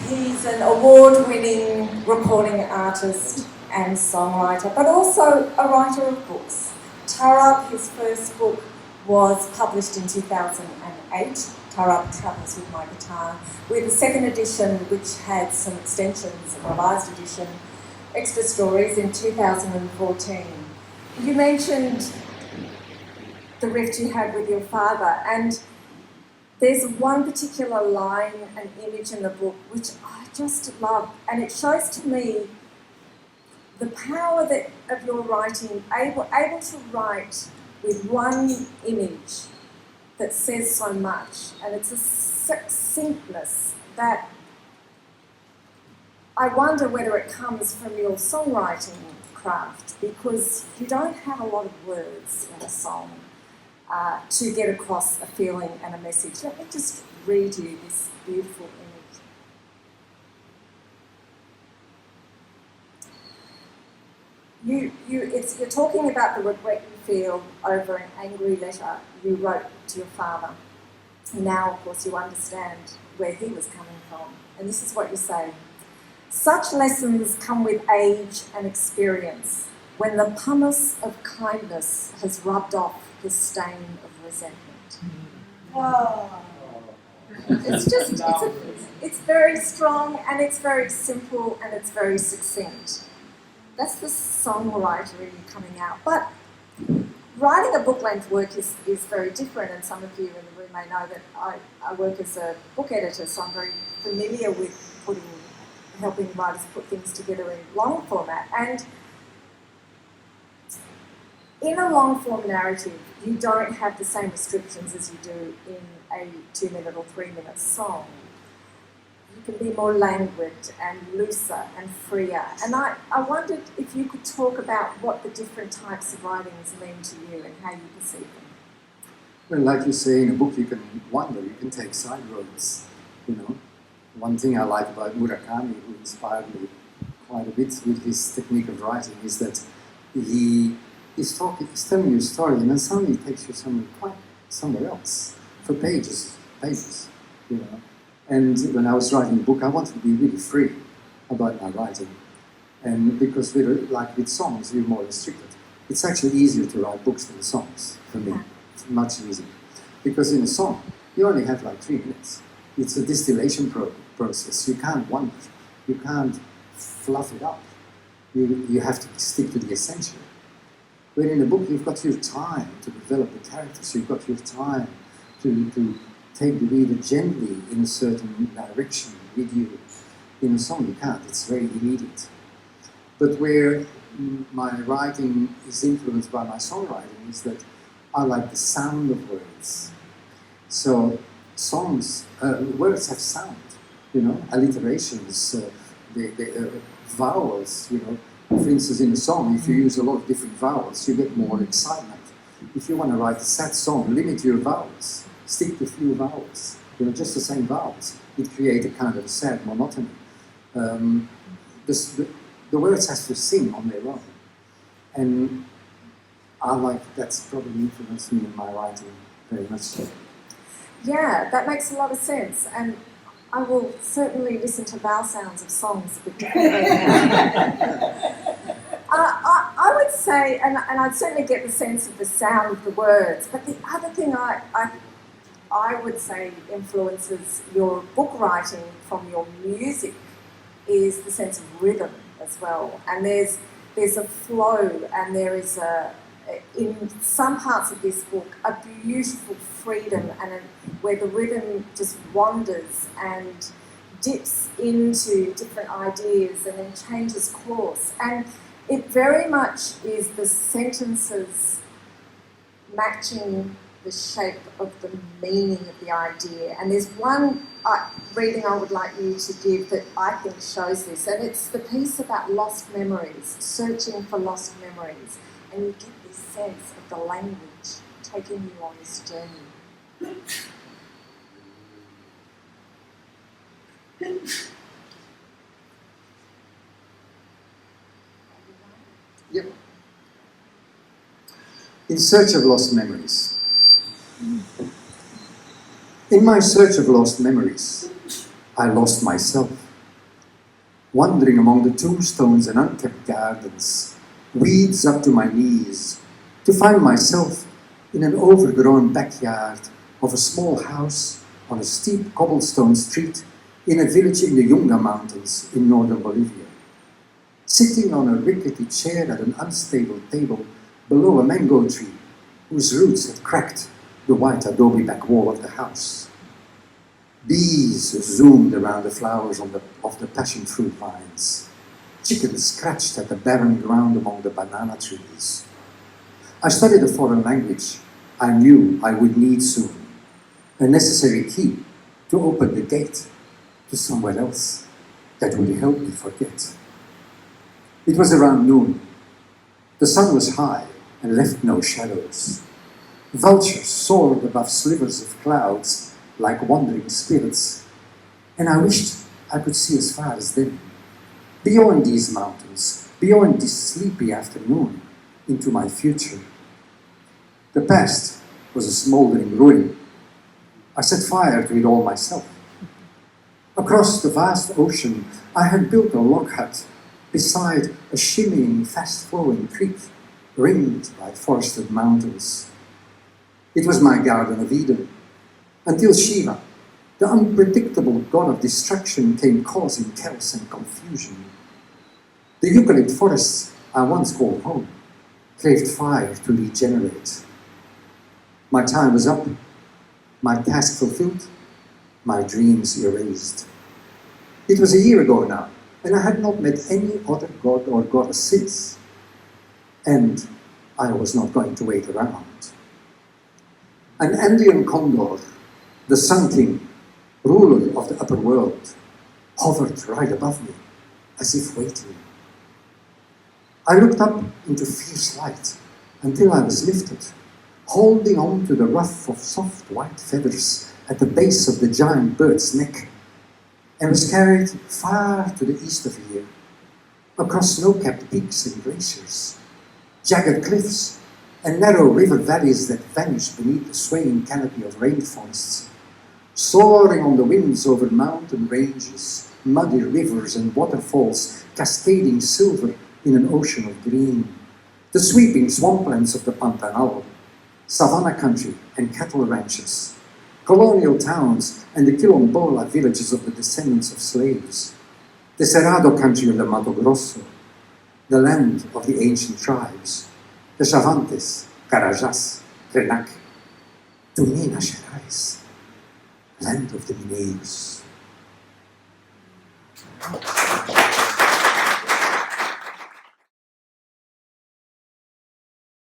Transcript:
He's an award-winning recording artist and songwriter, but also a writer of books. TARAB, his first book, was published in 2008. TARAB Travels with My Guitar, with a second edition which had some extensions, a revised edition, extra stories in 2014. You mentioned the rift you had with your father, and there's one particular line and image in the book which I just love, and it shows to me the power of your writing, able to write with one image that says so much, and it's a succinctness that I wonder whether it comes from your songwriting craft, because you don't have a lot of words in a song to get across a feeling and a message. Let me just read you this beautiful image. You're talking about the regret you feel over an angry letter you wrote to your father. Now, of course, you understand where he was coming from. And this is what you say. Such lessons come with age and experience, when the pumice of kindness has rubbed off the stain of resentment. Whoa. It's very strong, and it's very simple, and it's very succinct. That's the songwriter in you coming out. But writing a book-length work is very different, and some of you in the room may know that I work as a book editor, so I'm very familiar with helping writers put things together in long format. And in a long-form narrative, you don't have the same restrictions as you do in a 2-minute or 3-minute song. You can be more languid and looser and freer. And I wondered if you could talk about what the different types of writings mean to you and how you perceive them. Well, like you say, in a book you can wander, you can take side roads, you know. One thing I like about Murakami, who inspired me quite a bit with his technique of writing, is that he's telling you a story, and then suddenly he takes you somewhere else for pages, you know. And when I was writing a book, I wanted to be really free about my writing, and because with songs, we're more restricted. It's actually easier to write books than songs for me. It's much easier because in a song you only have like 3 minutes. It's a distillation process. You can't wander. You can't fluff it up. You have to stick to the essential. But in a book, you've got your time to develop the characters. You've got your time to take the reader gently in a certain direction with you. In a song, you can't. It's very immediate. But where my writing is influenced by my songwriting is that I like the sound of words. So songs, words have sound, you know, alliterations, vowels, you know. For instance, in a song, if you use a lot of different vowels, you get more excitement. If you want to write a sad song, limit your vowels. Stick to few vowels. You know, just the same vowels. It creates a kind of a sad monotony. The words have to sing on their own. And that's probably influenced me in my writing very much so. Yeah, that makes a lot of sense. And I will certainly listen to vowel sounds of songs a bit differently. I would say, and I'd certainly get the sense of the sound of the words, but the other thing I would say influences your book writing from your music is the sense of rhythm as well. And there's a flow, and there is in some parts of this book, a beautiful freedom where the rhythm just wanders and dips into different ideas and then changes course. And it very much is the sentences matching the shape of the meaning of the idea. And there's one reading I would like you to give that I think shows this, and it's the piece about lost memories, searching for lost memories. And you get this sense of the language taking you on this journey. Yep. In search of lost memories. In my search of lost memories, I lost myself. wandering among the tombstones and unkept gardens, weeds up to my knees, to find myself in an overgrown backyard of a small house on a steep cobblestone street in a village in the Yunga Mountains in northern Bolivia, sitting on a rickety chair at an unstable table below a mango tree whose roots had cracked the white adobe back wall of the house. Bees zoomed around the flowers of the passion fruit vines. Chickens scratched at the barren ground among the banana trees. I studied a foreign language I knew I would need soon, a necessary key to open the gate to somewhere else that would help me forget. It was around noon. The sun was high and left no shadows. Vultures soared above slivers of clouds like wandering spirits, and I wished I could see as far as them, beyond these mountains, beyond this sleepy afternoon, into my future. The past was a smouldering ruin. I set fire to it all myself. Across the vast ocean, I had built a log hut beside a shimmying, fast-flowing creek, ringed by forested mountains. It was my Garden of Eden, until Shiva, the unpredictable god of destruction, came causing chaos and confusion. The eucalypt forests I once called home craved fire to regenerate. My time was up, my task fulfilled, my dreams erased. It was a year ago now, and I had not met any other god or goddess since. And I was not going to wait around. An Andean condor, the Sun King, ruler of the upper world, hovered right above me, as if waiting. I looked up into fierce light until I was lifted, holding on to the ruff of soft white feathers at the base of the giant bird's neck, and was carried far to the east of here, across snow-capped peaks and glaciers, jagged cliffs, and narrow river valleys that vanished beneath the swaying canopy of rainforests, soaring on the winds over mountain ranges, muddy rivers and waterfalls cascading silver in an ocean of green, the sweeping swamplands of the Pantanal, savanna country and cattle ranches, colonial towns and the Quilombola villages of the descendants of slaves, the Cerrado country of the Mato Grosso, the land of the ancient tribes, the Chavantes, Carajás, Renac, to Minas Gerais, land of the Mineiros.